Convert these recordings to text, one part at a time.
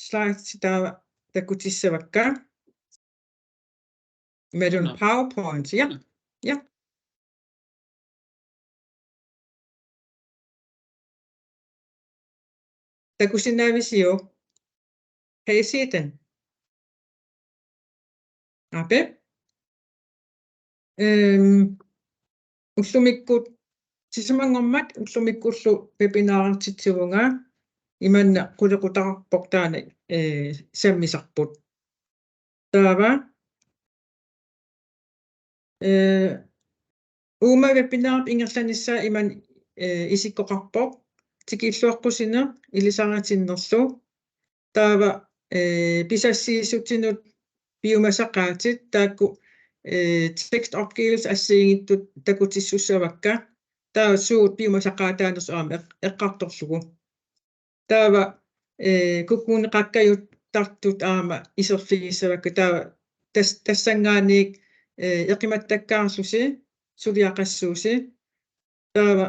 slides takutissavakka med PowerPoint. Ja. Ja. Takusinnavisio. Kan I se den? Okay. Ullumikut tisamangormat ullumikkullu webinaartitsigunga imanna qulequtaqarpoq taana sammisarput taava uuma webinaart ingerlanissaa iman isikkoqarpoq tikilluaqqusina ilisaratinnerlu taava pisassiisutsinut biomassaqaatit taakku tekstopgivelse assiingittut takutissussavakka taava suut biomassaqaataanersu aama eqqartorlugu taava kukkuuneqakkajut tartut aama iserligissavakka taava tassangaaniik eqimattakkaarlusi suliaqassuusi taava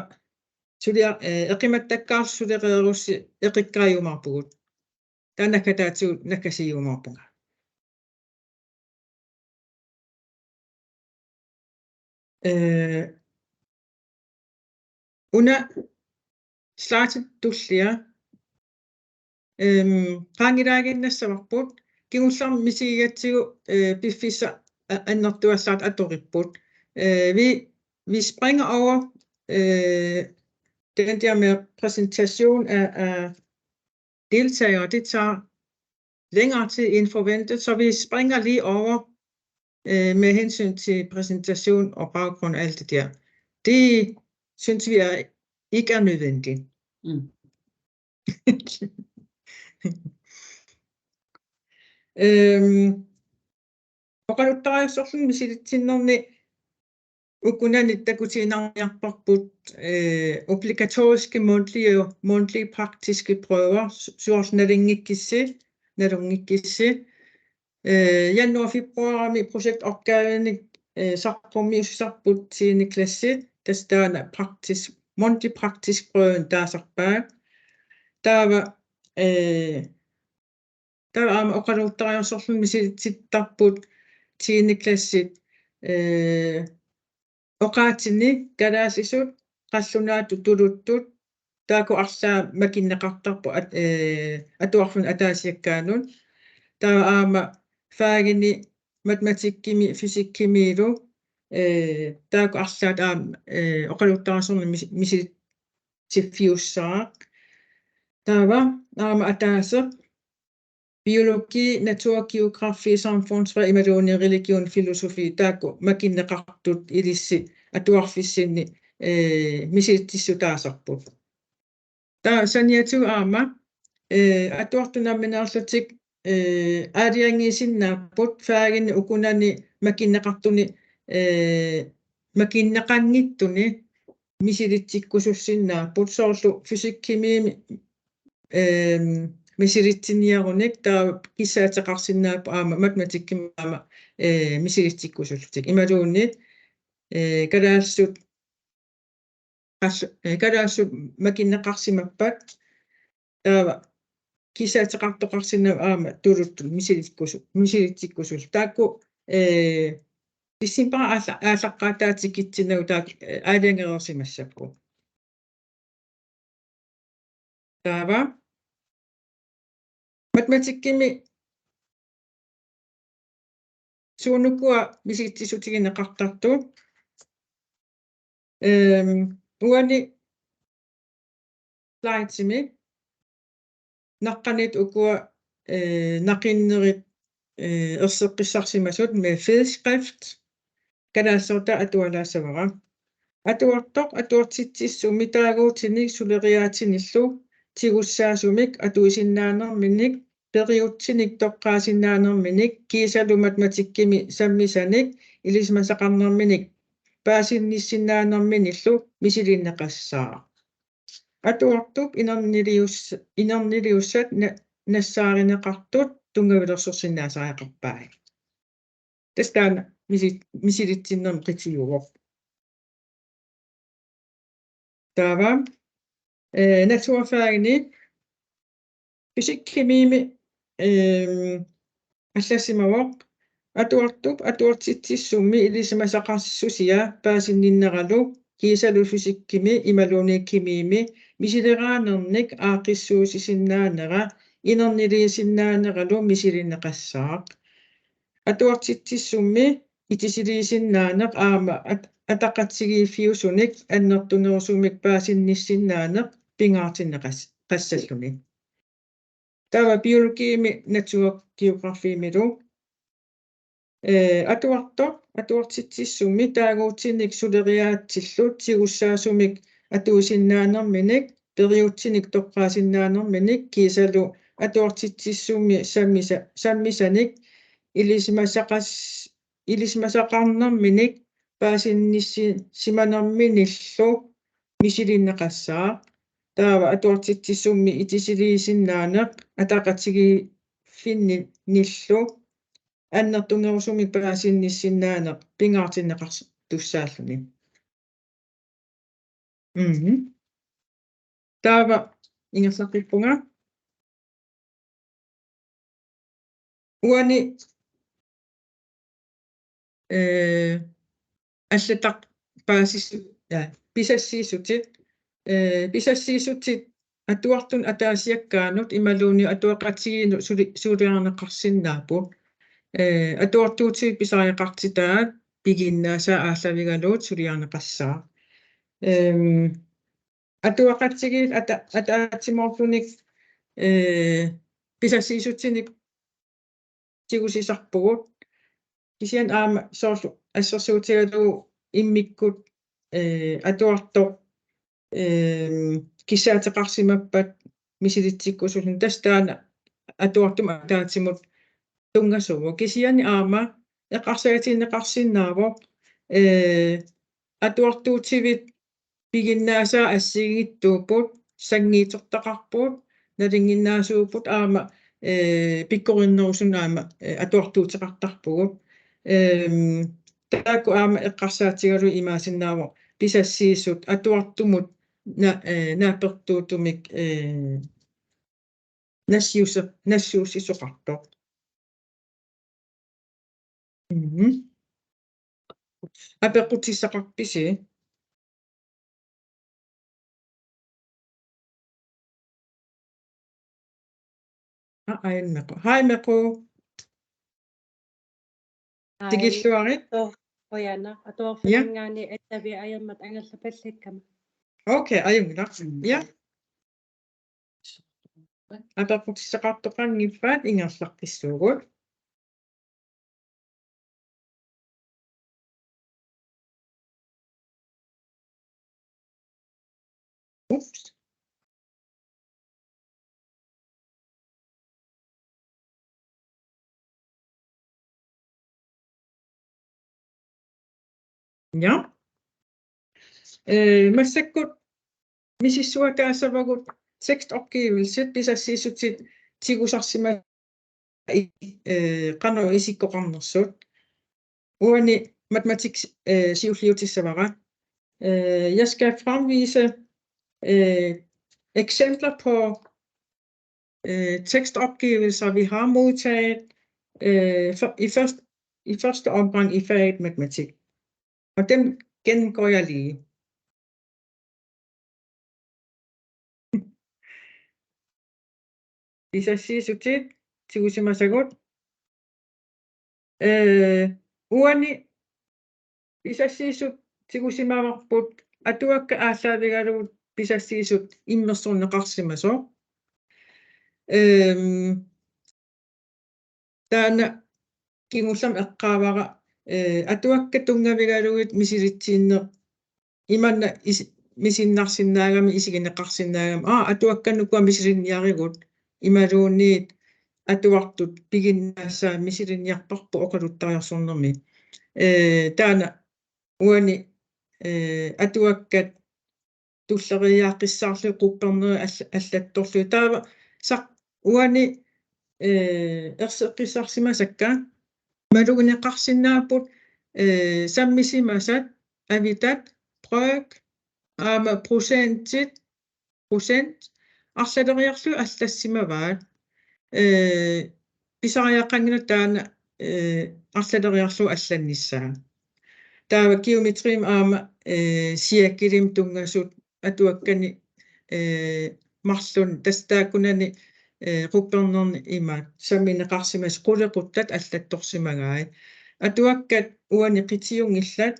sulia eqimattakkaarsuleqeerussi eqikkaajumarpugut taannakataatsuut nakkasijumarpunga una slaatit tullia qaangilaaginnassavaqput kingullarmi misigigatsigu piffissa annertuallaat atoripput vi springer over den der med præsentation af deltagere. Det tager længere tid end forventet, så vi springer lige over med hensyn til præsentation og baggrund og alt det der. Det synes vi ikke er nødvendigt. Oqaluttariussorlun misilitinnerni ukunanit takutiinarniarparput obligatoriske mundtlige praktiske prøver suornalungikkissi januar februar projektopgaveni sarpummiussarput 10. klasse tastaana mundtlig praktisk prøven taasarpaa taava taava oqaluttariussorlun misilitittarput 10. klassit oqaatini kalaasisut qallunaatu tuluttut taaku arlaa makinneqartarpu atuarlun ataasiakkaanun taava aama faagini matematikkimi fysikkimiilu taaku arlaat aama oqaluttariussorlun misilittiffiussaaq taava aama ataaseq biologi, naturgeografi, samfundsfag, imaluuni religion, filosofi taakku makinneqartut ilissi atuarfissinni misilitissutaasarput taa saniatu aama atuartunammineerlutik aaliangiisinnaaput faagini ukunani makinneqartuni makinneqangittuni misilitsikkusussinnaaput soorlu fysikkimiimi misilitsiniarunik taa kissaateqarsinnaappu aama matematikkimi aama misilitsikkusullutik imaluunni kalaassut makinneqarsimappat taava kissaateqartoqarsinnaap aama tuluttul misilitsikkusul taakku tissimpa ааllaqqaataatikitsiнагу taak аалиангерерсимассаппу taava matematikkimi suunukua misilittisutigineqartartu uani slidesimi naqqanit ukua naqinnerit erseqqissarsimasut med fed skrift kalaasorta atualaassavara atuartoq atuartitsissumi taaguutinik suleriaatinillu tigussaasumik atuisinnaanerminik periutsinik toqqaasinaanerminik kiisalu matematikkimi sammisanik ilismasaqarnerminik paasinnissinaanerminillu misilinneqassaa atuartup inerniliussat nassaarineqartut tungavilersorsinnaasariaqarpaai tastaana misilitsinnermi qitiuvoq taava naturfaagini fysikkimiimi аллассимавоқ атуартуп атуартитсумми илисимасақарсусиа паасинниннералу кисалуфисиккими ималуниккимиими мисилераанерник аақиссуусисиннаанера инернилиисиннаанералу мисилинеқассаақ атуартитсумми итисилиисиннаанеқ аама атақатсигииффиусуник аннертунерусумик паасинниссиннаанеқ пингаартиннеқас qassalluni tava biologiimi naturgeografiimilu atuartitsissummi taaguutinik suleriaatsillut sigussaasumik atuusinnaanerminik periutinik toqqaasinaanerminik kiisalu atuartitsissummi sammisanik ilisimasaqarnerminik paasinnissimanerminillu misilinneqassaa taava atuartitsummi itisiliisinnaaneq ataqatigi finni annertungerusumik paasinnissinaaneq pingaartinneqars tussaalluni taava ingerlaqippunga uani аллатақ паасису писассиисутит писассиисутит атуартун атаасиаккаанут ималууни атуақатсигину сулиарнеқарсиннаапут атуартуутигит писариақартитаат пигиннаасаа ааллавигалуут сулиарнеқассаа атуақатсигит атаатсимоорфуник писассиисутсиник тигусисарпугут кисиан аама соорлу ассерсуутигалу иммиккут атуартоқ кисаатеқарсимаппат мисилитсиккусулун тастаана атуартум атаатсимут тунгасугу кисиани аама эқарсагатиннеқарсиннаавоқ атуартуутивит пигиннаасаа ассигиттууппут сангиитертақарпут налингиннаасууппут аама пиккориннерусун аама атуартуутеқартарпугут таакку аама эққарсаатигалу имаасиннаавоқ писассиисут атуартумут наапертуутумик нассиусисоқартоқ апеқутиссақарписи аиммеқу хаймеқу тигиллуарит Oiana, atuarfinangaani attavi ajammat angerlapallikkama. Okay, ajungila. Ja. Apaqutissaqartoqanngippaat ingerlarqissuugut. Ups. Ja. Massakkut misissuataasavagut tekstopgivelset pisassiisutsit tigusarsima qanu isikkoqarnersut uani matematik siulliutissavara jeg skal fremvise eksempler på tekstopgivelser vi har modtaget i første omgang i faget matematik. Og dem gennemgår jeg lige. Pisassiisutsit tigusimasagut uani pisassiisut tigusimavarput atuakka aallaavigaluut pisassiisut immersorneqarsimaso taana kingullam eqqaavara atuakka tungavigaluit misilitsiinne imanna misinnarsinnaagami isigineqarsinnaagami atuakkanukua misilinniarigut imaluunniit atuartut piginnaasaa misilinniarparpu oqaluttariarsornermi taana uani atuakkat tulleriaaqissaarlu qupperner allattorlu taava saq uani erseqqissarsimasakka malugineqarsinnaaput sammisimasat avitat brøk aama procent arsaleriarlu allassimavat Pisariaqangina taana арлалериарлу алланнissaa. Taava geometriim aama siakkilim tungasut atuakkani marlun tastaakunani ruppernerni imaat sammineqarsimas qulequttat allattorsimagai atuakkat uani qitiungillat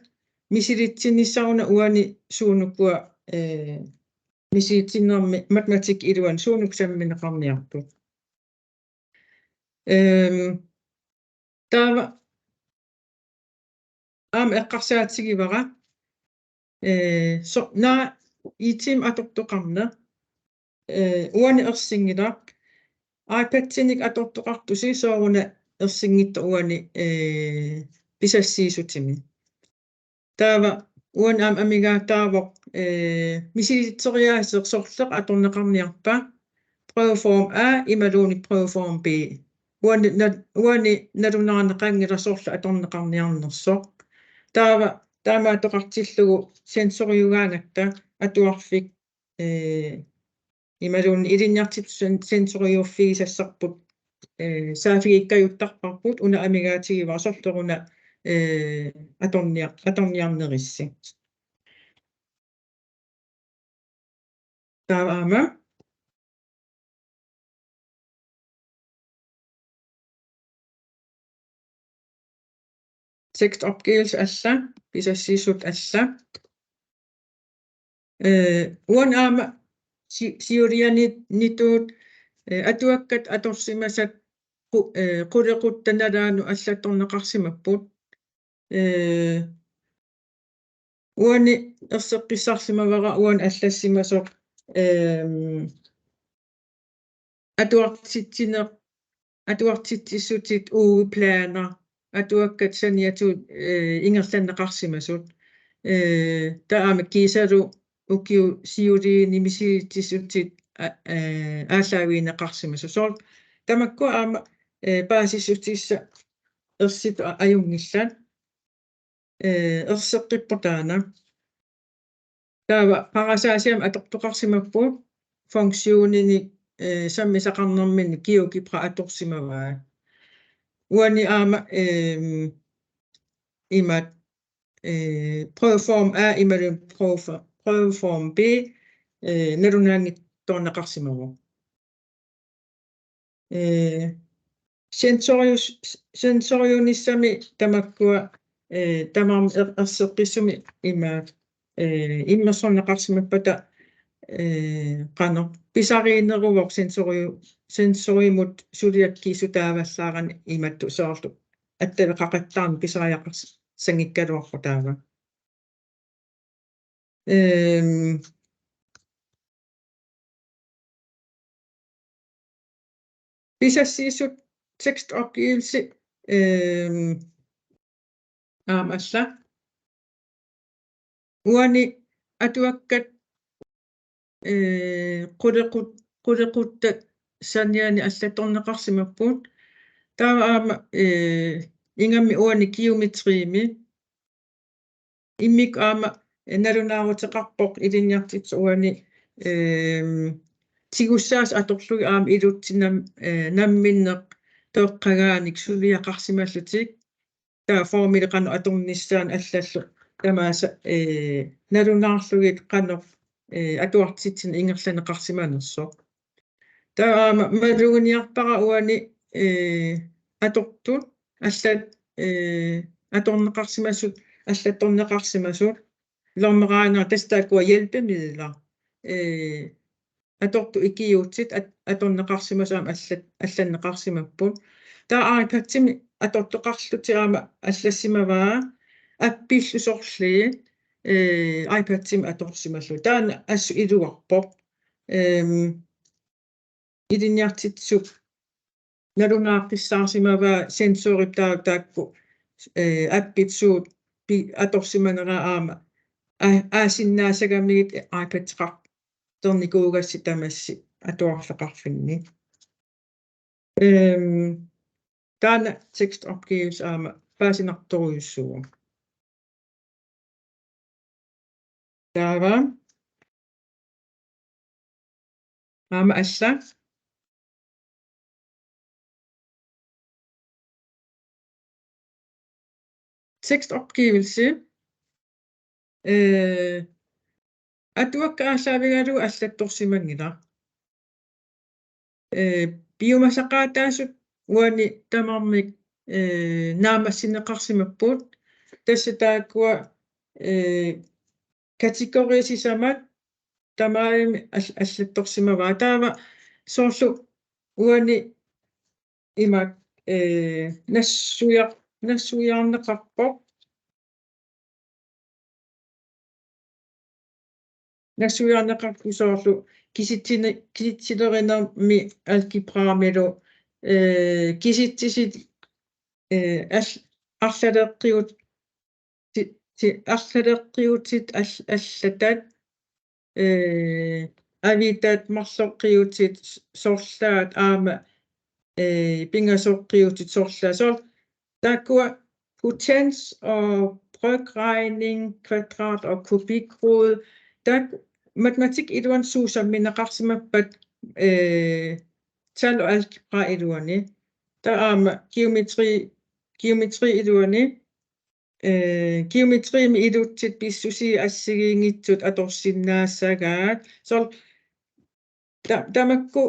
misilitsinnissauna uani suunukkua misiitsinnermi matematik iluan suunuk sammineqarniartu taava eqqarsaatsigivara so naa itim atortoqarna uani ersinngilaq iPad-tinik atortoqartusi sooruna ersinngittu uani pisassiisutimi taava uan amigaataavoq misilitseriaasersorleq atorneqarniarpa prøveform A imaluuni prøveform B uani nalunaraneqangilasorla atorneqarniarnersoq taava taamaatoqartillugu sensoriugaangatta atuarfik imaluun ilinniartit sensoriuuffigisassarput saafigikkajuttarparput una amigaatigivarasorleruna atorniarnerissi taavaama tekstopgivelse alla pisassiisut alla uan aama siulianituut atuakkat atorsimasat qulequttanalaanu аллатторнеқарсимаппут уани ерсеққиссарсимавара уан аллассимасоқ atuartitsutsit uugiplaana atuakkat saniatut ingerlanneqarsimasut taama kiisalu ukiu siuliini misilitsissutsit ааллаавиинеқарсимасу тамакку аама паасиссутисса ерсит аюнгиллат ерсеққиппутаана таава парасаасиам атортоқарсимаппут функционини саммисақарнэрмини геокипра аторсимаваа уани аама имат prøveform A imalun prøveform B nalunaangit torneqarsimagu sensoriunissami tamakkua tamam erseqqissumi imaat immersorneqarsimappata qano pisariineruvoq sensoriumut suliakkiisutaavallaarani imattu soorlu attaleqaqattaarmi pisariaqars sangikkaluarpu taava pisassiisut tekstopgivelse alla uani atuakkat qulequttat saniani allattorneqarsimapput taava aama ingammi uani geometriimi immik aama nalunaaruteqarpoq ilinniartit uani tigussaas atorlugi aama ilutsinam namminneq toeqqagaanik suliaqarsimallutik taa formileqanu atornissaan allallu tamaasa nalunaarlugit qanoq atuartitsin ingerlaneqarsimanersoq taa aama maluguniarpara uani atortut аллат аторнеқарсимасут аллатторнеқарсимасут лормераангаа тастааккуа hjælpemidler аторту икиуутсит аторнеқарсимасаама алланнеқарсимаппут таа iPad-тими атортоқарлутиаама аллассимаваа аппиллусорлии iPad-тими аторсималлу таана ассу илуарпоқ илинниартитсуп nalunaaqissaasimavaa sensorip taakku appitsuut atorsimanera aama aasinnaasagamiit iPad-qar tornikuugassi tamassi atuarleqarfinni taana tekstopgivelse aama paasinartoruissugu taava aama alla tekstopgivelse. Atuakkaallaavigalu allattorsimangila. Biomassaqaataasut uani tamarmik naamassinneqarsimapput tassa taakkua kategorisisamat tamaami allattorsimavaa taava soorlu uani imak nassuiarneqarpoq nassuiarneqarpu soorlu kisitsilerinarmi alkipraamilu kisitsisit арлалеэққиут арлалеэққиутит аллатат авитат марлоққиутит соорлаат аама pingasoqqiutит соорлаасоор тааккуа potens og brøkregning kvadrat og kubikrod tak matematik iluan suusammineqarsimappat tal og algebra iluani der aama geometri iluani geometri mi ilutsit pissusi assigiingitsut atorsinnaassagaat så tamakku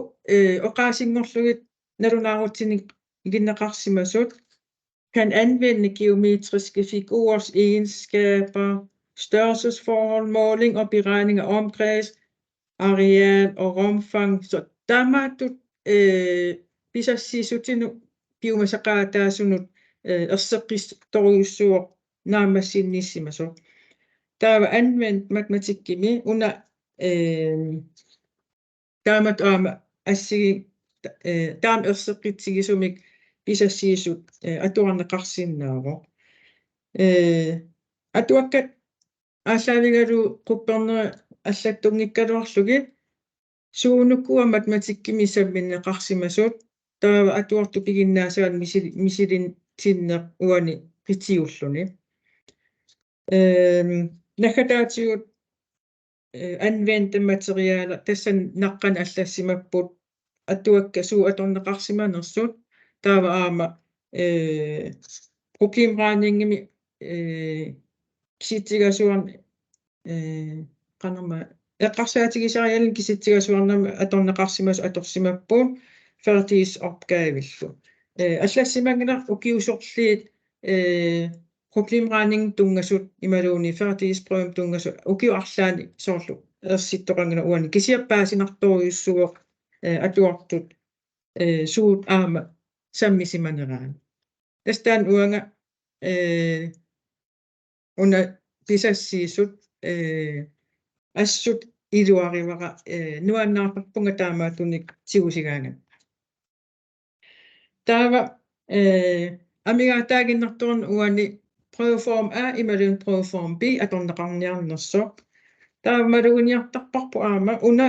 oqaasingorlugit nalunaarutinik iginneqarsimasut kan anvende geometriske figurers egenskaber, størrelsesforhold, måling og beregning af omkreds, areal og rumfang. Så tamatut pisasisutinu biomassaqaataasunut erseqqistoriussuor naamassinnissimasu. Der var anvendt matematikkimi under taamat aama assigi taam erseqqitsigisumik pisasiisut atuarneqarsinnaaru atuakkat ааслаавигалу qupperner аллаттунгиккалуарлуги суунуккуа математиккими самминнеқарсимасут таава атуарту пигиннаасаан мисилин тиннеқ уани qitiulлуни накатаатигут anvendte materialer tassan naqqan аллассимаппут atuakka suu atorneqarsimanersut taava aama problemregninngimi kisitsigasuarn qannerma eqqarsaatigisarialin kisitsigasuarnama atorneqarsimas atorsimappuun fertigisopgavillu аллассимагнер укиусорлиит problemregning tungasut imaluuni fertigisprøvum tungasut ukiuarlaani soorlu ersittоqangana uani kisiappaasinertoriussuoq atuartut suut aama sammisimaneraan tastaan uanga una pisassiisut assut iluarivaqa nuannaarparpunga taamaatunik tigusigaangan taava amigaataaginnertorn uani prøveform A imalun prøveform B atorneqarniarnersoq taava maluguniartarparpu aama una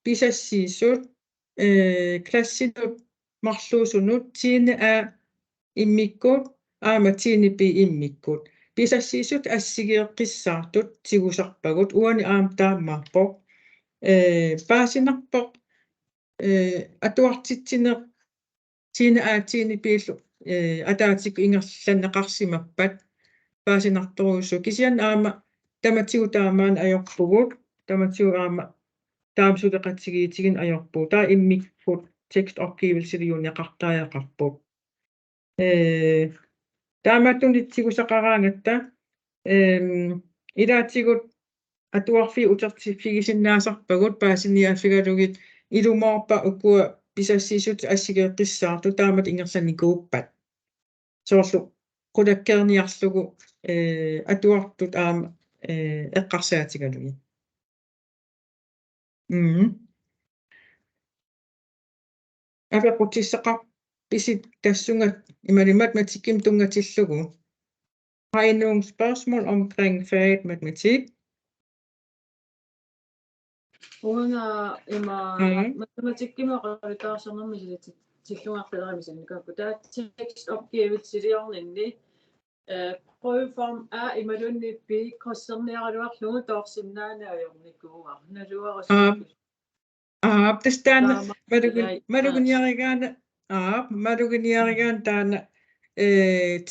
pisassiisut klassinut marluusunut tiine A immikkut aama tiine B immikkut pisassiisut assigiiqqissaartut tigusarpagut uani aam taammaarpoq paasinarpoq atuartitsineq tiine A tiine B ataatikku ingerlanneqarsimappat paasinartoruussu kisian aama tamatigu taamaan ajorpugut tamatigu aama taamsuleqatsigiitigin ajorpuu taa immikkut tekstopgivelsiliuniaqartaajaqarput taamaattunitsigusaqaraangatta ilaatigut atuarfi utertifigisinnaasarpagut paasiniaafigalugit ilumoorpa ukua pisassiisut assigeeqqissaartu taamat ingerlanikuuppat soorlu qulakkerniarlugu atuartut aama eqqarsaatigalugi apequtissaqar pisit tassungat imali matematikkim tungatillugu har I nogle spørgsmål omkring faget matematik? Una ima matematikkimeqaritaarsornermisilit tillungaqqilerimisannikaakku taa tekstopgivelsiliorninni prøveform A imalunni B krosserniaraluarlugu toorsinnaanaajornikkuuar naluarus Tastaan maduguniarigaan taana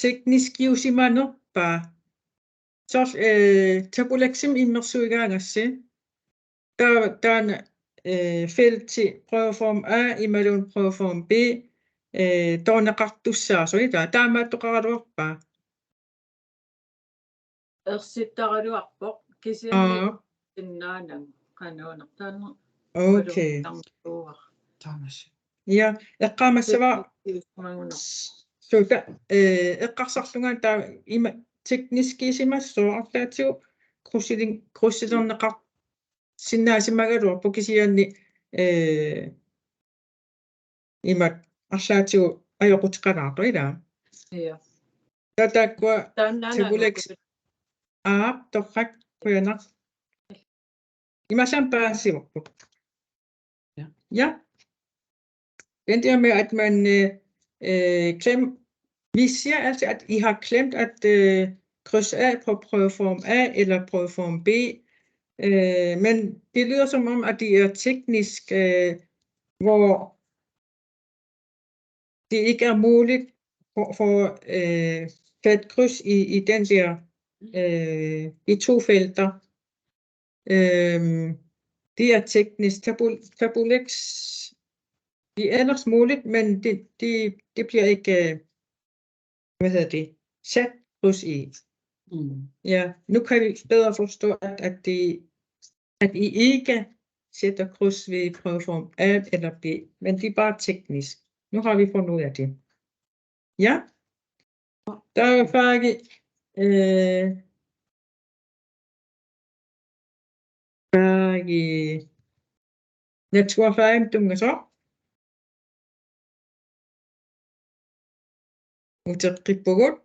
teknisk giusimano orpaa. Så tabuleksim immersuigaangassi. Taana felt til prøveform A imellem prøveform B. Tornaqartussaasuita. Taamaattoqaraluarpaa. Ersittaraluarpoq kisianni innaanam qanuunertaanna. Okay. Tamas. Ja, eqqamassava suuta eqqarsarlungaan taa ima tekniskiisimassuarlaatiu krussilerneqar sinnaasimmagaluarpu kisianni imat арлааtiu ajoqutiqalaaqu Ja. Tatakkua Taannaanaanuq torrak kuyanaq imasam paasiorpu. Ja. Den der med, at man vi siger altså, at I har glemt at krydse af på prøveform A eller prøveform B, men det lyder som om, at det er teknisk, hvor det ikke er muligt for et kryds i den der, i 2 felter. Det er teknisk. Tabulex, det er ellers muligt, men det bliver ikke, sat kryds i. Ja, nu kan vi bedre forstå, at I ikke sætter kryds ved prøveform A eller B, men det er bare teknisk. Nu har vi fundet ud af det. Ja, der er faktisk naturfagene så. Uterqippugut.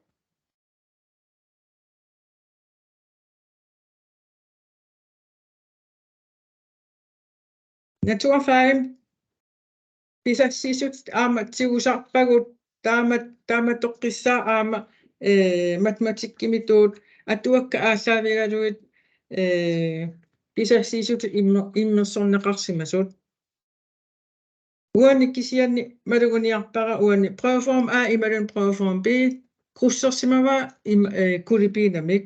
Naturfagene pisassisut aama tiusarpagut taama toqqissaa aama matematikkimituut atuakka aassaavigaluit pisassisut immersorneqarsimasut uanni kisianni maluguniarpara uanni prøveform A imellem prøveform B krussorsimava kulipiinamik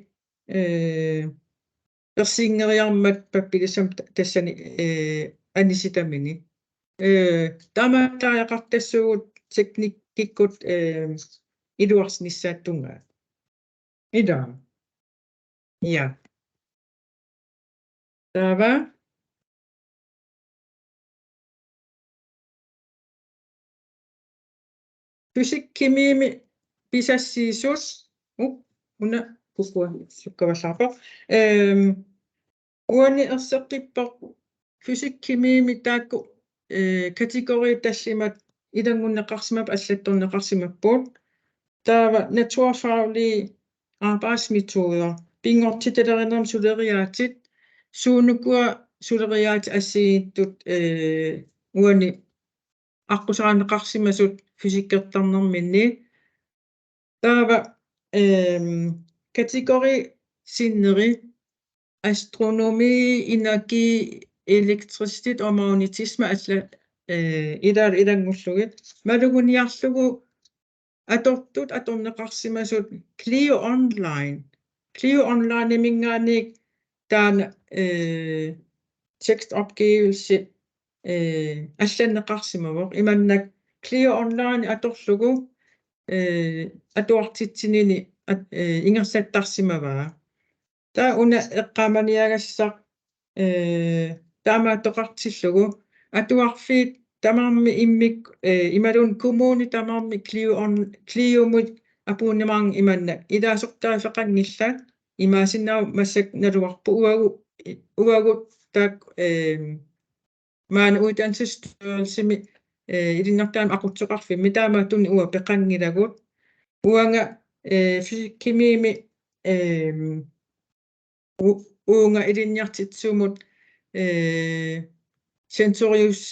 ersiingeriarmat pappilisam tassani anisitamini taamattaajaqartassugut teknikkikkut iluarsnissaattungaa ida ja tava fysikkimiimi pisassiisut una kukua sukkavallaarpa uanni erseqqippoq fysikkimiimi taakku kategori tassimat ilangunneqarsimap allattorneqarsimappuut taava naturfaglige arbejdsmetoder pingortitalerinam suleriaatit suunukua suleriaati assigittut uanni аққусаранеқарсимасут фисиккертарнэрминни таава категори синнери astronomi energi elektricitet og magnetisme altså ilangullugut maluguniarlugu atortut atorneqarsimasut Clio online imingaannik taana tekstopgivelse алланнеқарсимавоқ иманнак Clio online аторлугу атуартитсинини ингерсаттарсимаваа таа уна эққаманиагассақ таамааттоқартиллугу атуарфиит тамаарми иммик ималун коммуни тамаарми Clio-мут апууннимаан иманна илаасортаасеқангиллаат имаасиннау массак налуарпу уагут таак маана уутансстуалсими илиннартаам aqutsoqarfimmi taamaatuni uа peqangilagut uanga fysikkimiimi uunga ilinniartitsuumut sensorius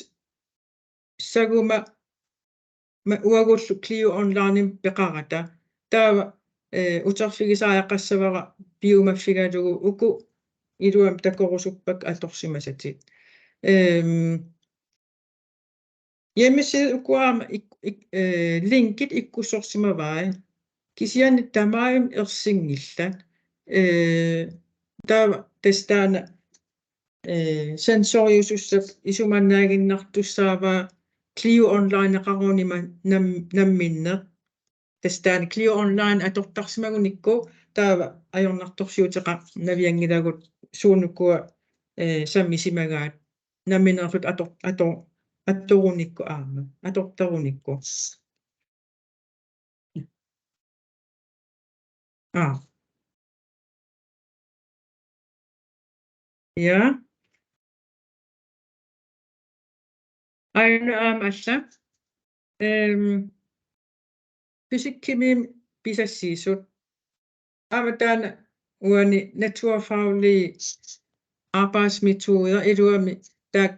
saguma uagullu Clio online peqarata taava utarfigisaajaqassavara biumaffigalugu uku iluam takorusuppak atorsimasatit hjemmeside ukuama linkit ikkussorsimavai kisian tamaim ersingillan tava testana sensoriusussap isumannaaginnartussaava Clio online aqarunima namminne testana Clio online atortarsimagunikku taava ajornartorsiuteqa naviangilagut suunukua sammisimagaat namminersut attorunikku aama atortarunikku ja aina alla fysikkimim pisassiisut aamataana uani naturfaglige arbejdsmetoder eluami taak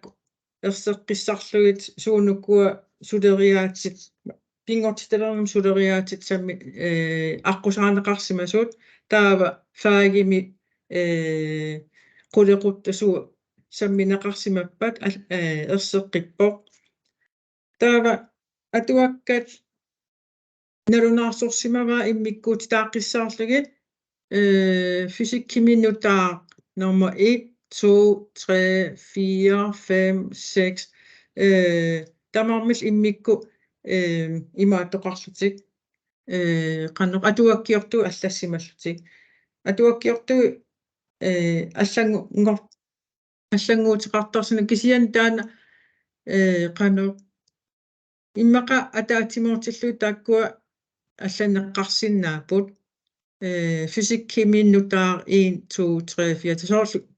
erseqqissarlugit suunukua suleriaatit pingortitelernum suleriaatit sammi aqqusaaneqarsimasut taava faagimi qulequttasuu sammineqarsimappat erseqqippoq taava atuakkat nalunaarsorsimava immikkuut taaqqissaarlugit fysikkiminutaa nummer 1 2 3 4 5 6 tamarmil immikku imaattoqarlutik qannoq atuakkiortu allassimallutik atuakkiortu аллангуутеқартарсина кисиан таана qannoq иммаqa атаатимуутиллуи тааккуа алланеққарсиннаапут fysikkiminnutaar 1 2 3 4 tasoorlu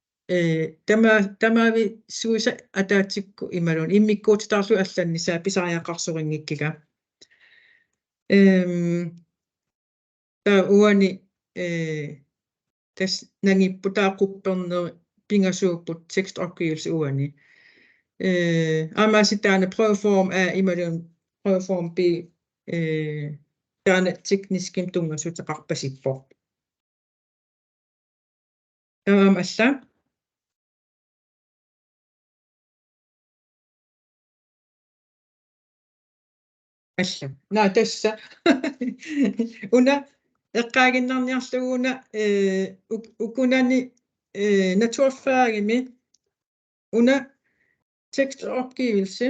tamaavi suusa ataatikku imalun immikkuutitaarlu алланниsaa pisariaqarsuringikkika taa uani tas nangipputaaqupperner pingasuupput tekstopgivelse uani amasitaane prøveform A imalun prøveform B taane tekniskim tungasutaqarpasippo alla naa tassa una eqqaaginnarniarluguuna ukunani naturfaagimi una tekstopgivelse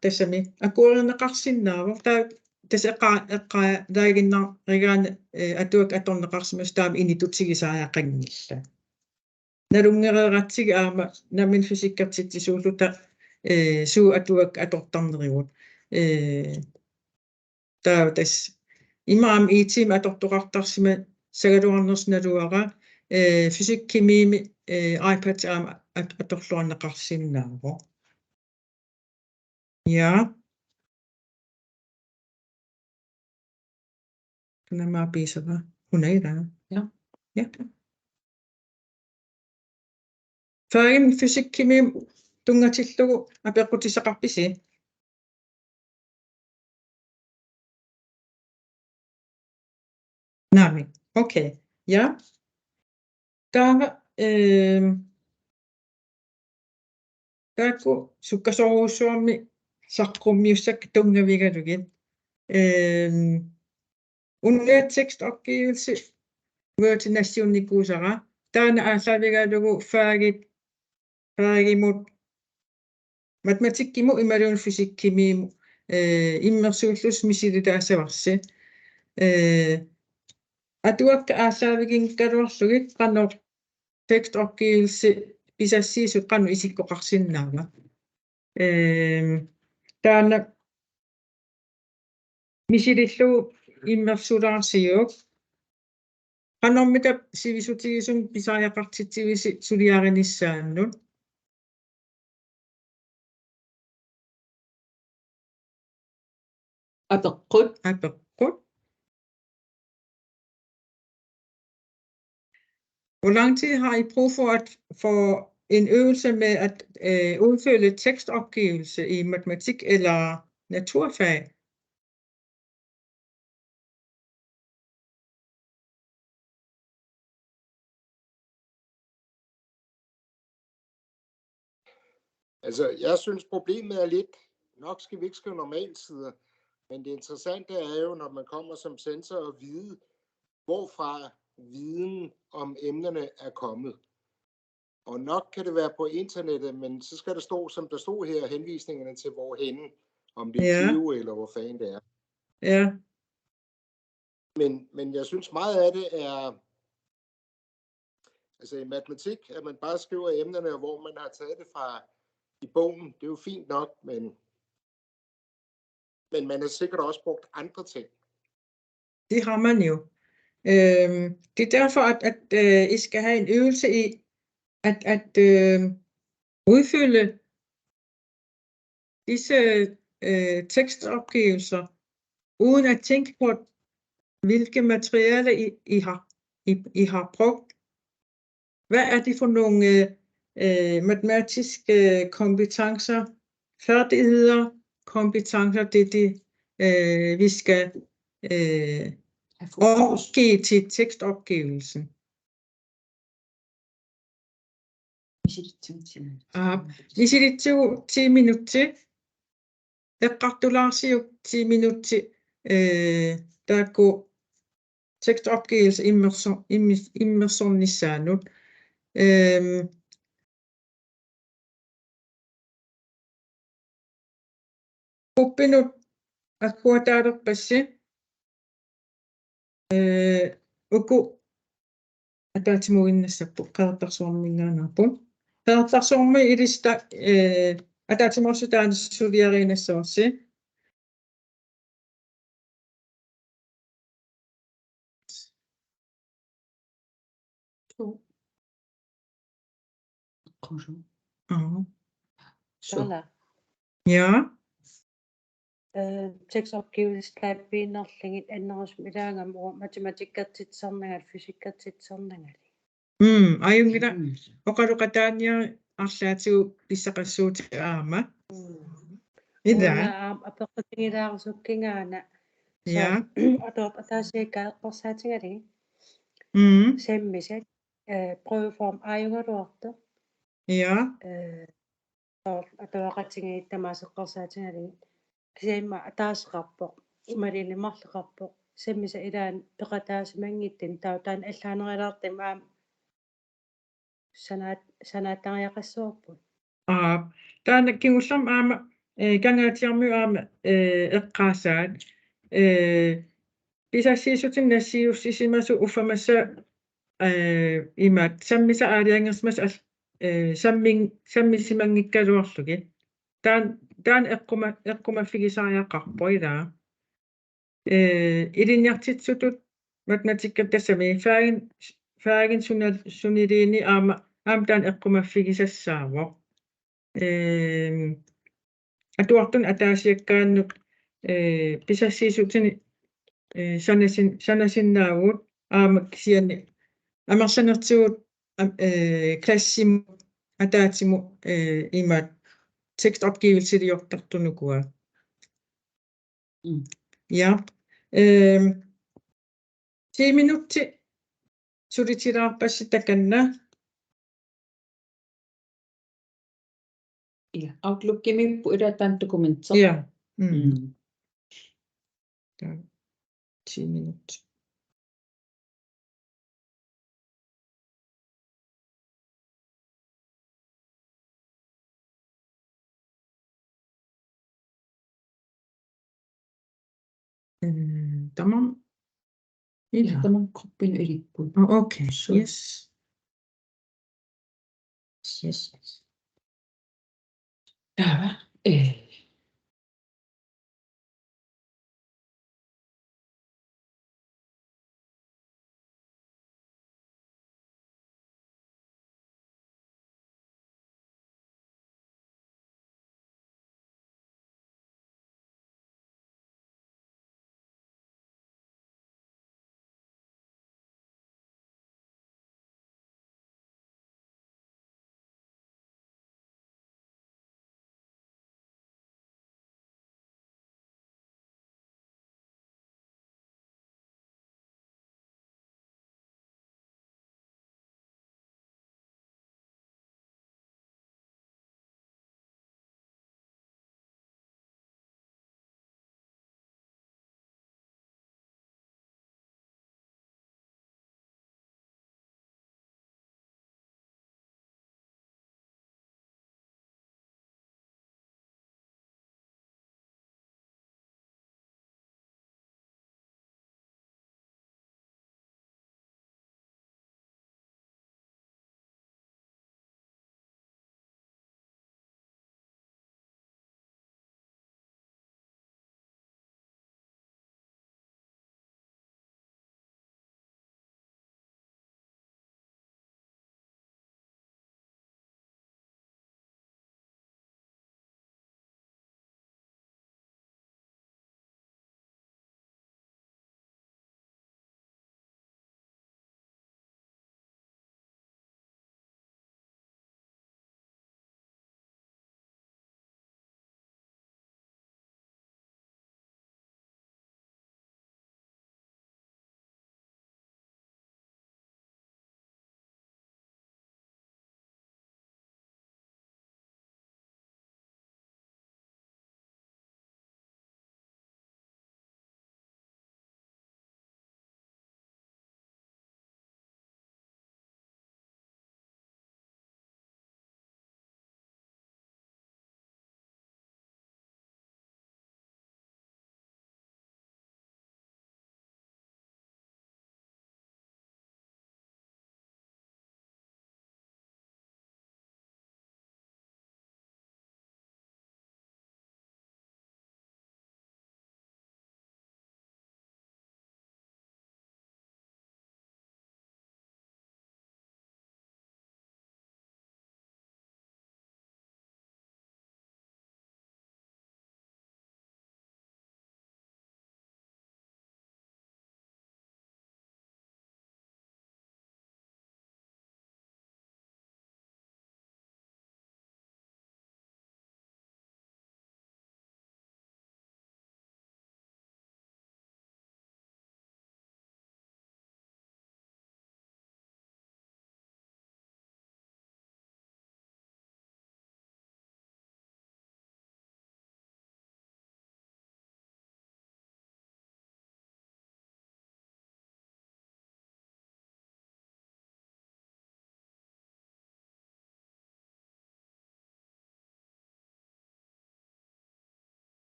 tassami akuerneqarsinnaavor taa tas eqqa daaginnar rigaana atuak atorneqarsimas taam initutigisaajaqangilla nalungereeratsigi aama nammin fysikkartitsisuulluta suu atuak atortarnerigut taa tas imaam iitim atortoqartarsima sagaluarnersnaluara fysikkimiimi iPad aama atorluarneqarsinnaavo ja nämä piisava huneira ja faim fysikkimiim tungatillugu apeqqutisaqarpisi naami okay ja taava taakku sukkasoruussuarmi saqqummiussak tungavigalugit unniat tekstopgivelse Word nationikuusara taana aallavigalugu faagimut matematikkimu imalun fysikkimiimu immersuullus misilitaasavarsi atuakka aallaavigingkaluarlugit qannoq tekstopgivelse pisassiisut qannu isikkoqarsinnaava taana misilillugu immersulaarsiuq qannormita sivisutigisum pisariaqartitsivisi suliarinissaannut apeqqut Hvor lang tid har I brug for en øvelse med at udfylde tekstopgivelse i matematik eller naturfag? Altså, jeg synes, problemet er lidt, nok skal vi ikke skrive normalsider, Men det interessante er jo, når man kommer som sensor, at vide, hvorfra viden om emnerne er kommet. Og nok kan det være på internettet, men så skal der stå, som der stod her, henvisningerne til hvorhenne, om det er Kio eller hvor fanden det er. Ja. Men jeg synes meget af det er, altså i matematik, at man bare skriver emnerne, og hvor man har taget det fra i bogen, det er jo fint nok, men man har sikkert også brugt andre ting. Det har man jo. Det er derfor, at I skal have en øvelse i at udfylde disse tekstopgivelser, uden at tænke på, hvilke materialer I har brugt. Hvad er det for nogle matematiske kompetencer, færdigheder, kompetencer, vi skal overgive til tekstopgivelsen. Visititio 10 minutter. Rekapitulasio 10 minutter. Der går tekstopgivelse immersion i særligt. Oppinut at kuotaada passi. Uku ataatimuinnassapu qaartarsuarmingaanarpun. Qaartarsuarmi ilista ataatimuarsu taansuliariinassuarsi. Ja. Tekstopgivelseslæbbiinnerlingit annerusum ilaangamua matematikkatsitsarnagat fysikkatsitsarnagali. Ajungila oqaluqataania arlaatigu pissaqassuuti aama. Ida. Apeqqatingilaarusukkингаана. Ja. Atoop ataasiakkaeqqorsaatigali. Semmisat prøveform ajungaluartu. Ja. Atoaqatingiittamaasеққорсаатинgali. Кисаимма атаасеқарпоқ ималинимарлеқарпоқ саммиса илаан пеқатаасимангиттин таутаан аллаанерилаартим аама санааттариақассуарпут таана кигуллам аама кангаатиарми аама эққаасаат писассиисутин нассиуссисимасу уффамасса имаат саммиса аалиангерсмас саммисимангиккалуарлуги таан эққумаффигисариақарпоилаа илинниартитсутут математиккаттассами фаагин сунилиини аама таан эққумаффигисассаавоқ атуартун атаасиаккааннут писассиисутини санасиннаагут аама кисиани амерланертигут классиму атаатиму имаат tekstopgivelse i opdragtunukua. Ja. 10 minutter. Suritilaarpassitakanna. Ja, Outlook-imippu idataan dokumenter. Ja. 10 minutter. Tamam. Tämän koppin ylippu. Okay. Yes. Hyvä.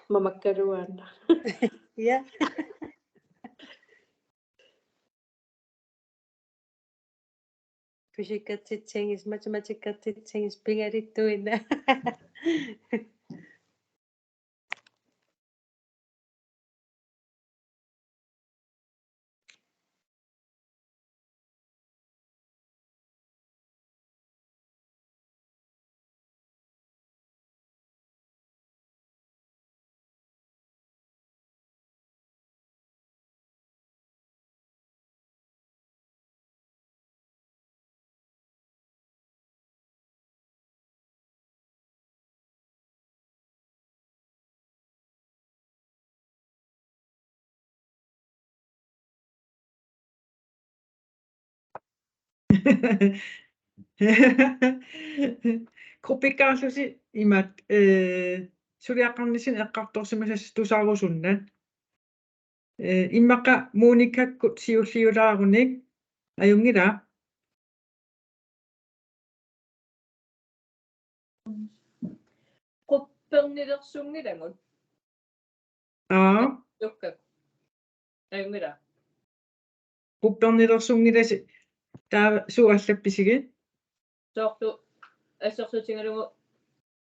Mamakkaruana. Ja. Fysiikatsitsingis, matematiikatsitsingis pingarittuina. Gruppikkaallusi imat suliaqarnisin eqqartorsimasas tusaarusunnat immaqa muunikakkut siulliulaarunik ajungila Quppernilersungilangut. Yukkak. Ayungila. quppernilersunngilasi taa suallappisigi Soortu assorsutingalugu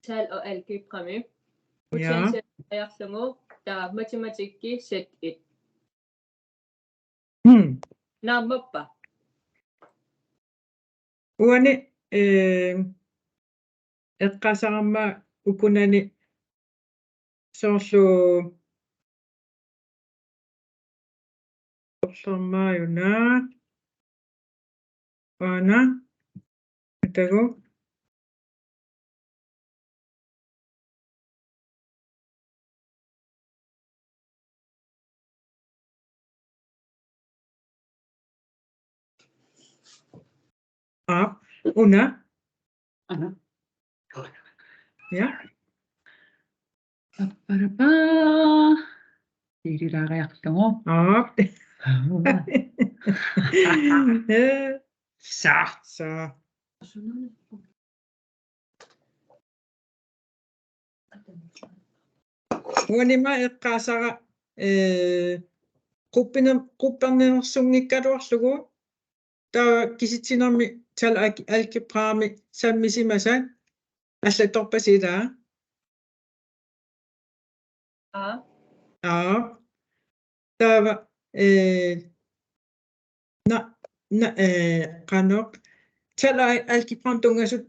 tal og algebrami. ja Potentielt ajarlungu taa matematikki set 1. Naamappa. uani eqqasaqamma ukunani soorlu orlormaajuna ana atagu una Aha. ja Apparapa. Tiriraqajarlungu. Så. Uanima eqqaasaqa quppernersunngikkaluarlugu taa kisitsinermi tal algebraami sammisimasa аллаторпасилаа таава qanoq tala algibram tungasut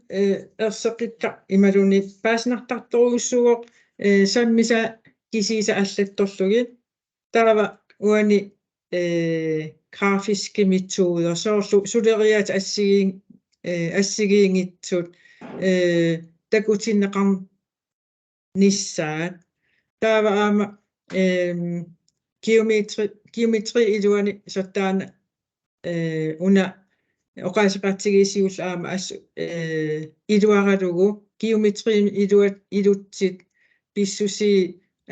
erseqqitta imaluni paasnartartoruussuuq sammisa kisiisa allattorlugi taava uani grafiske metoder soorlu suleriat assigiingitsut takutinneqarn nissaat taava aama geometri iluani sottaana una oqaasiqartigiisiull aama iluaralugu geometri ilutsit pissusi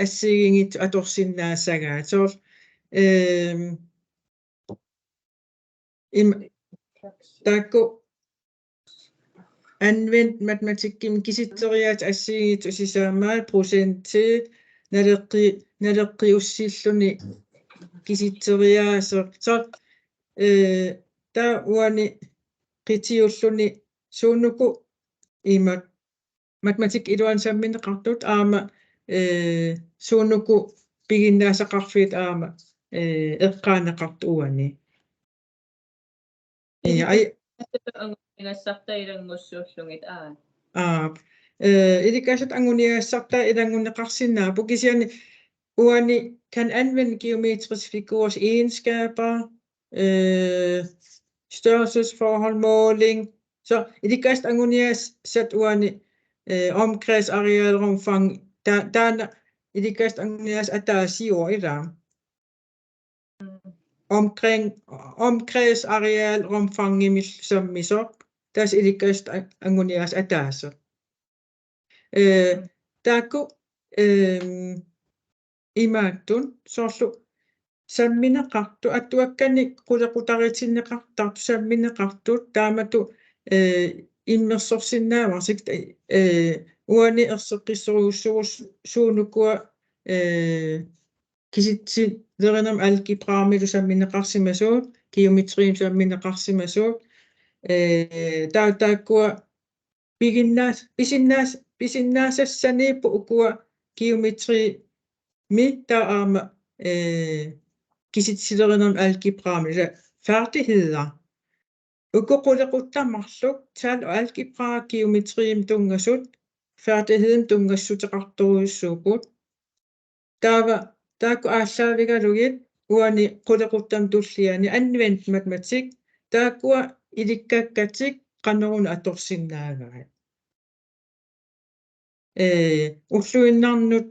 assigiingit atorsinnaassagaat soor taakku anvendt matematikkim kisitteriat assigiit usisaamaat prosentit naleqqiussilluni kisitteriaaser soor taa uani qitiulluni suunuku imat matematik iluan sammineqartut aama suunuku piginnaasaqarfiit aama eqqaaneqartu uani ai Ngassartailanngussuullungit ilikasat anguniaassarta ilangunneqarsinnaa pukisiani uani kan anvende geometriske figurers egenskaber størrelsesforhold måling så ilikast anguniaassat uani omkredsarealrumfang taana ilikast anguniaas ataasiuorila omkredsarealrumfangimil sammisor tas ilikast anguniaas ataasser taakku imaattun soorlu sammineqartu attuakkani qulequtaritinneqartartu sammineqartut taamatu immersorsinnaavarsik uani erseqqissoruussuunukua kisitsilerinam algebraamilu sammineqarsimasuut geometriim sammineqarsimasuut taakkua pisinnaassassaniippu ukua geometri mi taama kisitsilerinam algebraamila færdigheder ukoqullequttarmarluk tal algebra geometriim tungasut færdigheden tungassutiqartoruissuukut taakku ааllaavigalugit uani qullequttam tulliani anvendt matematik taakkua ilikkaakkatik qanneruna atorsinnaagaat ulluinnarnut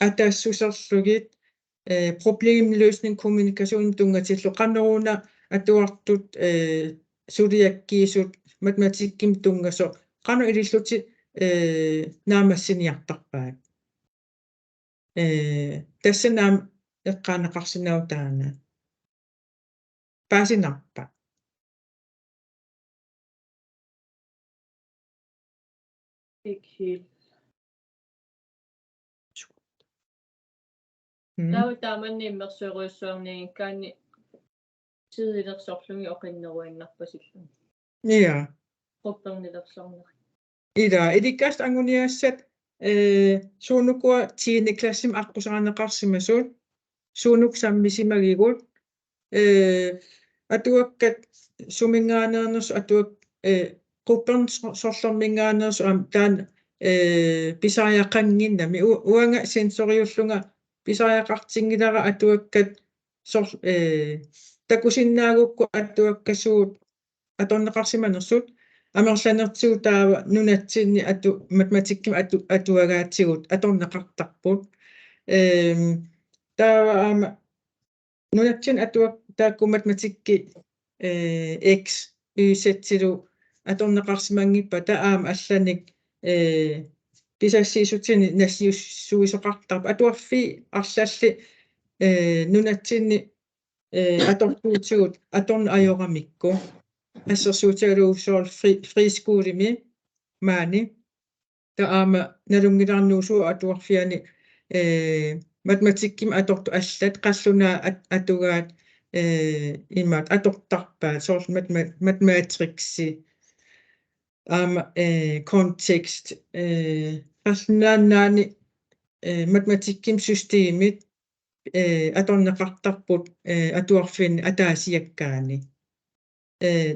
атаассусерлугит проблемлøsning kommunikation tungatillu qanneruna atuartut suliakkiisut matematikkim tungaso qanu ililluti naamassiniartarpaat тассанаам эққаанеқарсинаутаана паасинарпа Ikke helt. Taaman immersueruissuarniin kaani sidilersorlungi oqinneruannarpasillun. Ja. Quppernilersorneri. Ida ilikkaast anguniassat suunukua 10. klassim аққусааneqarsimasut suunuk sammisimagigут atuakkat sumingaanernersu atuak quppersorlormingaanersu am taan pisariaqanginnami uanga sensoriullunga pisariaqartingilara atuakkat takusinnaagukku atuakkasuut atorneqarsimanersut amerlanertigu taava nunatsinni atu matematikkim atuagaatsigut atorneqartarput taava aama nunatsin atuak taakku matematikki x ysettilu atorneqarsimangippa taama allanik pisassiisutini nassiussuisoqartarpa atuarfi arlalli nunatsinni atortuutigut atorne ajoramikku ассерсуутигалуусуар фрискуулими маани таама налунгиларнуусу атуарфиани математикким аторту аллат қаллунаа атугаат имаат атортарпаа сорл математрикси аама контекст қаллунааннаани математикким системит аторнеқартарпут атуарфиани атаасиаккаани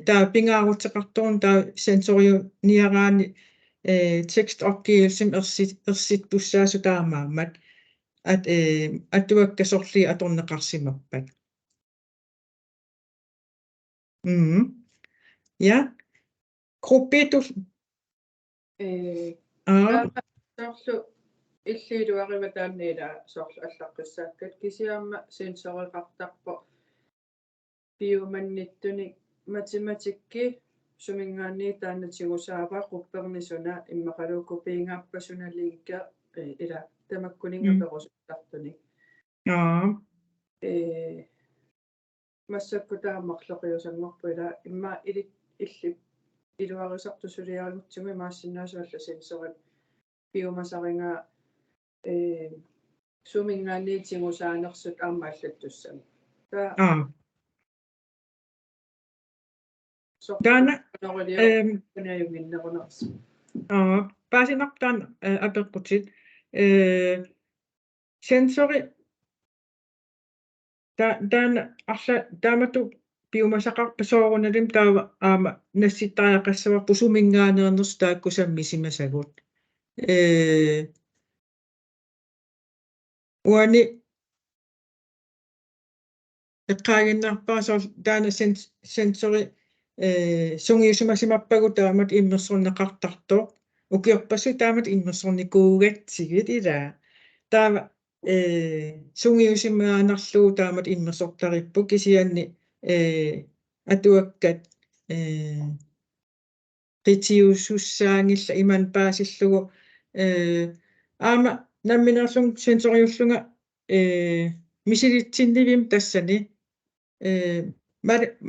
таа пингаарутеқарторун таа сенсориуниараани текстопгивelsem ерситпуссаасу таамаамат атуаккасорли аторнеқарсимаппат ja группитул сорлу иллиилуарима таанниила сорлу аллаққиссааккат кисиарма сенсориқартарпо биоманниттуни математикки сумингаанни таанатигусаава quppernisuna иммақалуукку пиингаарпасуналиикка ила тамаккунинга перусуттартуни массакку тааммарлоқиусангорпу ила имма илли илуарисартусулиарагутсуми maassinnaasaalla sensorit биомасаринга сумингаанни тигусааnerсут аамааллаттуссами таана паасинартаан апеққутит сенсори таана арла таамату биомасақарпасооруналим таава аама насситтариақассаварпу сумингаанернерс тааккусаммисимасагут уани эққаагиннарпаасоор таана сенсори сунгиусумасимаппагу таамат иммерсорнеқартарто укиорпассу таамат иммерсорникуугатсигит ила таава сунгиусимаанарлуу таамат иммерсортариппу кисианни атуаккат qitiussussaangilla iman paasillугу аама намминерлун сенсориуллунга мисилитсиннивим тассани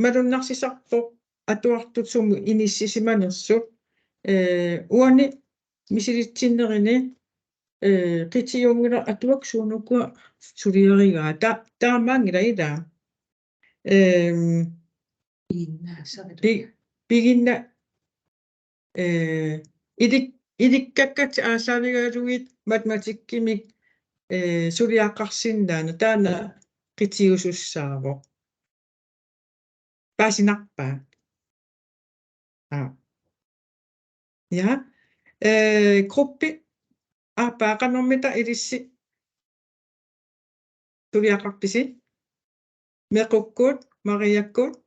малуннарсисарпо атуартут суму иниссисиманерсут uani misiritsinnerini qitiungila atuaksuunukua sulierigaa taamaangila ila piginna idikkakkat aasaavigaalugit matematikkimik suliaqqarsinnaana taana qitiusussaavo paasinarpaa ja gruppi aappaaqanormita ilissi suliaqqarpisi mequkkut mariakkut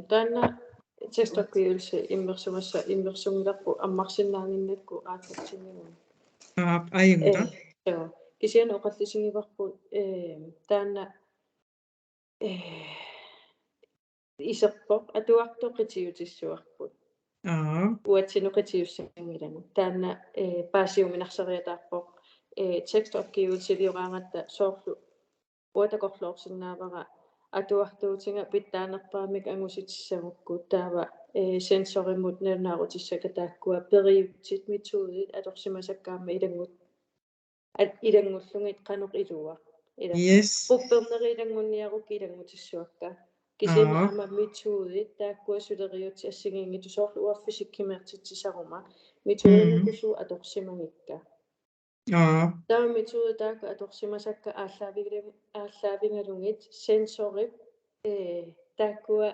Taanna tekstopgivelse immersumilerpu ammarsinnaanginnakku aattatsinnigun. aiuta Joo. Kisian oqallisingivarpu taanna iserpoq atuartu qitiutissuarput. Uatsinu qitiussangilanu. Taanna paasiuminarsariataarpoq tekstopgivelse liuqaangatta soorlu uatakorluorsinnaavara atuartuutiga pittaanerpaamik angusitissagukku taava sensorimut nernaarutissaga taakkua periutsit mituudit atorsimasakkaamma ilangullungit qanuq iluaq ila pupperneriilangunniaruk ilangutissuakka kisimaama mituudit taakkua suleriutsi assingiingitu soorlu uaffisikkimertitsisaruma mituudinukusu atorsimangikka taava mituudi taakku atorsimasakka aalлаавингалугит sensorip taakkua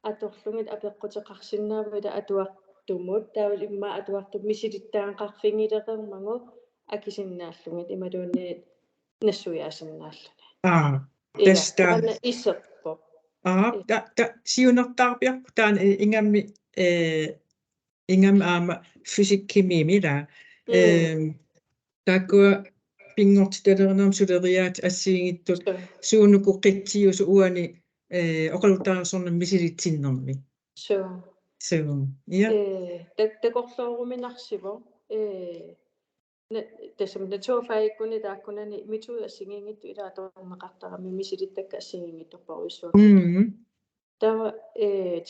atorlungit apeqqutеқарсиннаавила atuartumut taavil imma atuartum misilittaanqarfingileqermangu akisinnaallungit imaluunni nassuyaasinnaalлуни testa taana iserpo ta siunertaarpiarpu taana ingam aama fysikkimiimila taakkua pingortitalernerm suleriaat assiingittut suunuku qittiusu uani oqalutaasornam misilitsinnermi so ja takorlooruminarsivo tasam natuufaikuni taakkunani mituud assingiingittu ilaatorneqartarami misilittakka assingiingittorparuissuak taava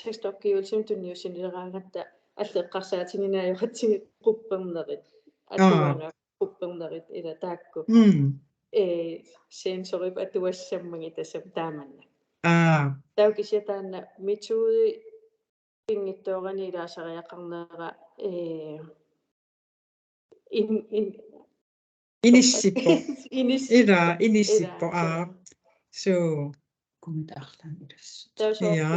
tekstopgivelsum tunniusinileraangatta аллеққарсаатининаajorratсиги quppernerit atuanga quppernerit ila taakku sensorip atuassammangi tasam taamanna taukisia taanna mituudi pingittoorani ilaasariaqarneera inissippo inissippo so ja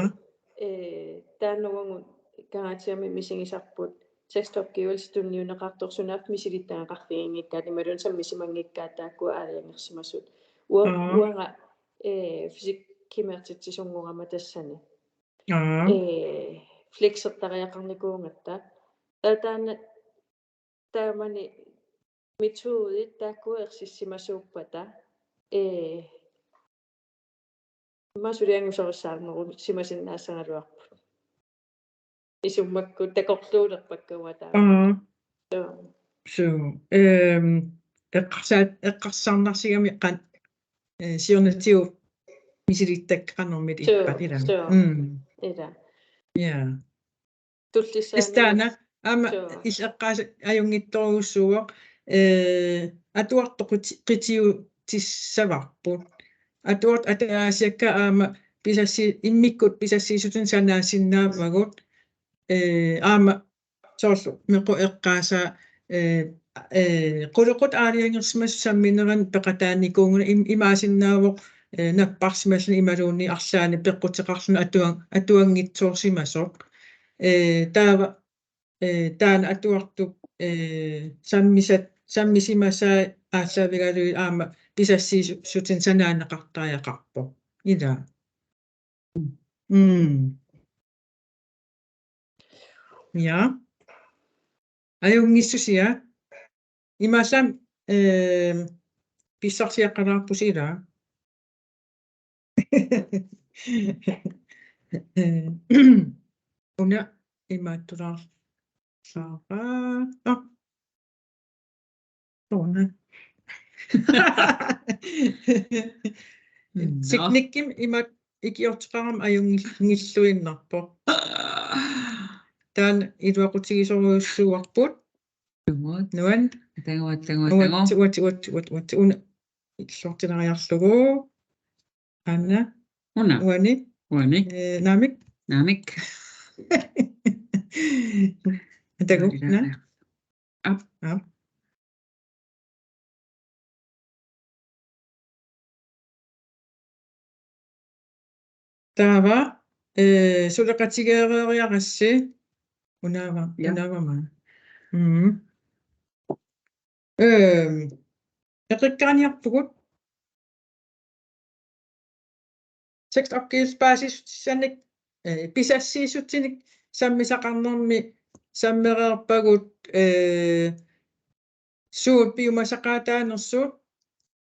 taannuangun kaatiami misingisarput tekstopgivelse tunniuneqartorsunaaf misilittaanqarfigiingikkaat imalun sammisimangikkaat taakkua aaliangersimasut uanga fysikkimertitsisunngorama tassani flexertariaqarnikuungatta taana taamani mituudit taakkua ersissimasууppata masuliangusorissаарneru simasinnaassangaluarput isummakku takorluulerpakkuata so eqqarsaarnarsigami qan siornatiu misilittaqqanermit ippat ila ja tullissaana ama iseqqaas ajungittoruussuuq atuartoq qitiutissavarput atuart ataasiakka aama pisassi immikkut pisassiisutun sanaasinnaavagut aama soorlu mequ eqqaasaa quluqut aaliangersimassammineran peqataannikuunguna imaasinnaavoq napparsimallu imaluunni arsaani peqqutеқарлuna atuangitsoorsimasoq taava taana atuartuk sammisimasaa аассаавигалуи аама писассиисутин санааneqartariaqarpo ила ja ajungissusia imasam pissarsiaqqalaarpusila una imaattular saara ona siknikkim ikiortiqaram ajungilluinnarpo taan iluaqutigisoruussuarput nuan wat una illortinariarlugu anna uani namik atagu na taava suleqatigeeriariarassi unavama eqikkaaniarpugut tekstopgivelsbaasissutissannik pisassiisutinik sammisaqarnermi sammereerpagut suut piumasaqaataanersuut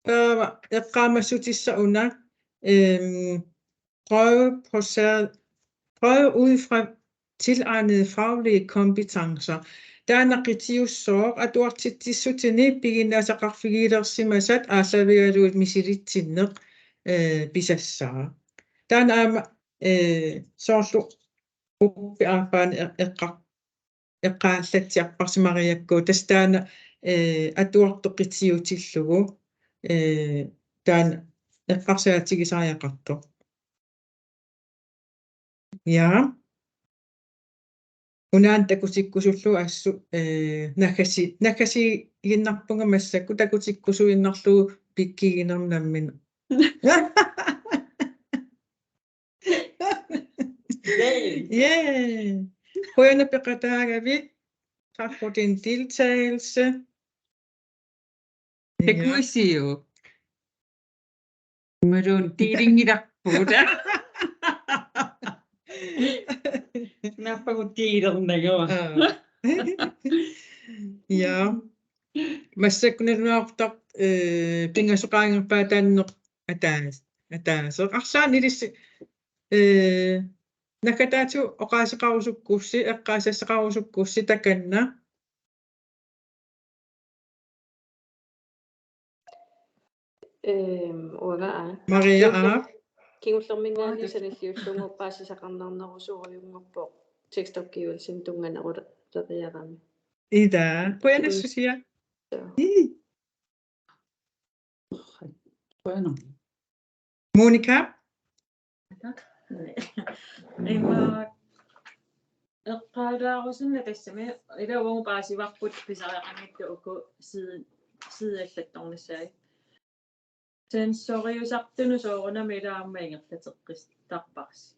taava eqqaamassutissa una prøve ud fra tilegnede faglige kompetencer. Der er naqitiussooq atuartitsissutini piginnaasaqarfigiilersimasat aasavigaluut misilitinneq pisassaa. Taan aama soorlu uppi aapaani eqqaallatsiarparsimariakku tastaana atuartoqitiutillugu taan eqqarsaatigisariaqartoq. Ja. Unaan takutikkusullu assu nakasi ginnarpunga massakku takutikkusuinnarlugu pikkiginernamminu. Yeah. Højerne beqataagavit. Tak for din deltagelse. Takuisio. Madon tiringirakpuuta. Nappagutiidernagaa. Ja. Massakkunaluartaq pingasoqaangerpaa taanneq ataas. Arsaan ilissi nakataatu oqaasiqarusukkussi eqqaasassaqarusukkussi takanna. Maria A. Kingullermingaani sanilliullungu qaasisaqarnarnerusuuriungorpoq tekstopgivelsin tunganeruteriarami. Ida, puyanassusia. Bueno. Monika. Imma eqqaalaarusunna tassami ilaugu qaasivarput pisariaqangittu uku siidallattornissaai sensoriusartunu soorunami ilaarammaingerlateqqistarparsi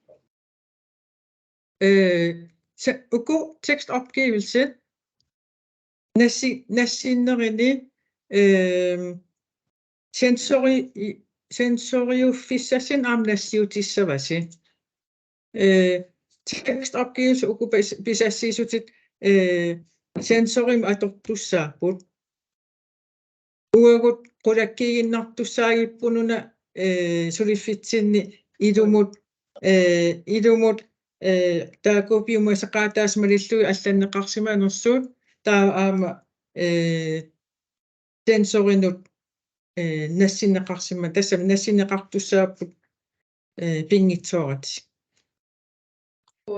uku tekstopgivelse nassinnerini sensoriuffissassin amnassiutissavasi tekstopgivelse uku pisassiisutit sensorium atortussaaput uagut qulakkiginnartussaagipununa suliffitsinni idumut taakupiumasaqaataasmalillui алланнеқарсимаанерсуут таа аама сенсоринут нассиннеқарсима тассам нассиннеқартуссааппут пингитсоорати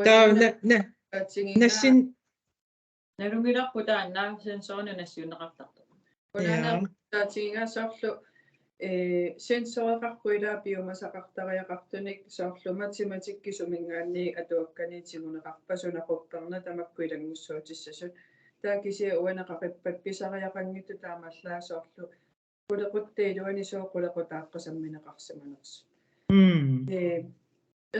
таа насsin налунгиларпу тааннаа сенсорина нассиунеқартарту таатигингаасоорлу сенсореқарпуилаа пиумасақартариақартуник соорлу математиккисумингаанни атуакканиитигунеқарпасунақупперна тамаккуилангуссуутиссасут таакиси уанеқақиппат писариақангитту таамаллаасоорлу кулеқуттаилуанисоо кулеқутааққасамминеқарсиманерсу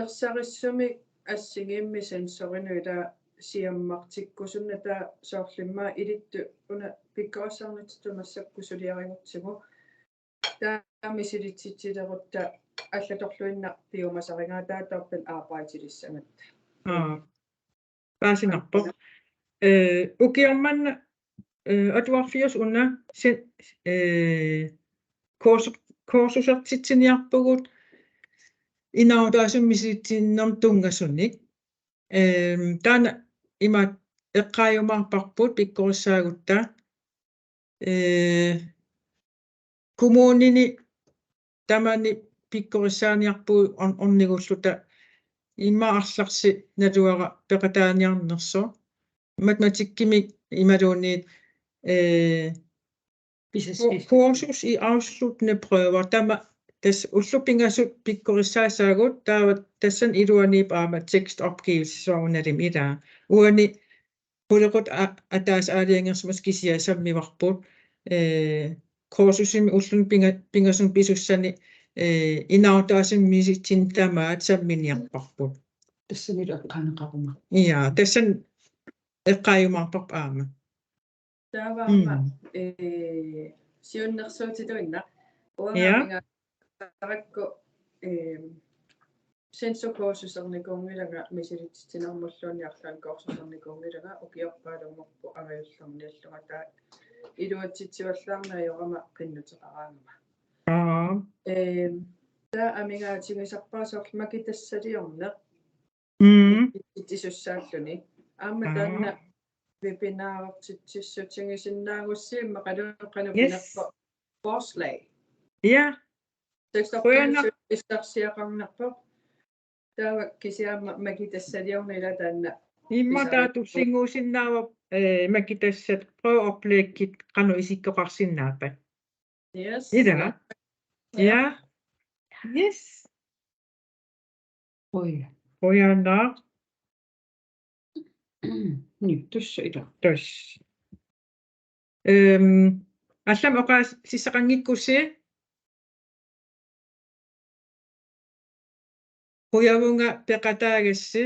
ерсариссуми ассигиимми сенсоринуила сиаммартиккусунната соорлиммаа илитту уна пиккорассаарнатсу массаккусулиарингутсигу таамисилитситсилерутта аллаторлуинна пиумасарингаа таатаорпал аапаатилиссаматта паасинарпо укиорманна атуарфиус уна коорсусертитсиниарпугут инаутаасуммиситсиннерм тунгассунник таана има эққаажумаарпарпут пиккориссаагутта kommunini tamani pikkorissaaniarpuu ornigulluta immaarlarsi naluara peqataaniarnerso matematikkimik imaluunniit kursus i afsluttende prøver des ullupingasut pikkorissaassaagut taavat tassan iluaniip aama tekstopgivelsessorunnalim ila uani pullequt ataas aaliangersumas kisiasammivarput kursusimi ullun pingasun pisussani inautaasin misitintamaat samminiarparput Tässä niitä kannaqaruma. ja tassan eqqaayumarparp aama тааваама сиуннерсуутитуинна уангааминга таракку сенсокоосусерникуунгилага мисилитсинермуллуниарлаан коорсусерникуунгилага укиорпаалунгорпу авиуллерниаллуга таа илуатситсуаллаарнаайорама qinnuteqaraangama таа амигаатигисарпаасоор макитассалиорне иттисуссааллуни аама таанна вебинаарортитсиссутингисиннаагуссиимма қалуоққанукинерпо forslag ja истарсиақарнарпо таава кисиаама макитассалиорнила таанна иммата тусингуусиннаава макитассат прøveoplægkit qanu isikkoqarsinnaapa yes ida ja yes Oi. ojanna Nyt tässä ida. tos allam oqa sissaqanngikkussi huyavunga peqataagassi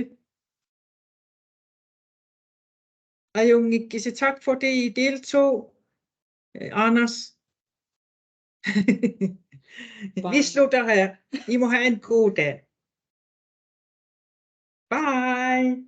ajungikkisi tak for det I deltog Anders vi slutter her I må have en god dag bye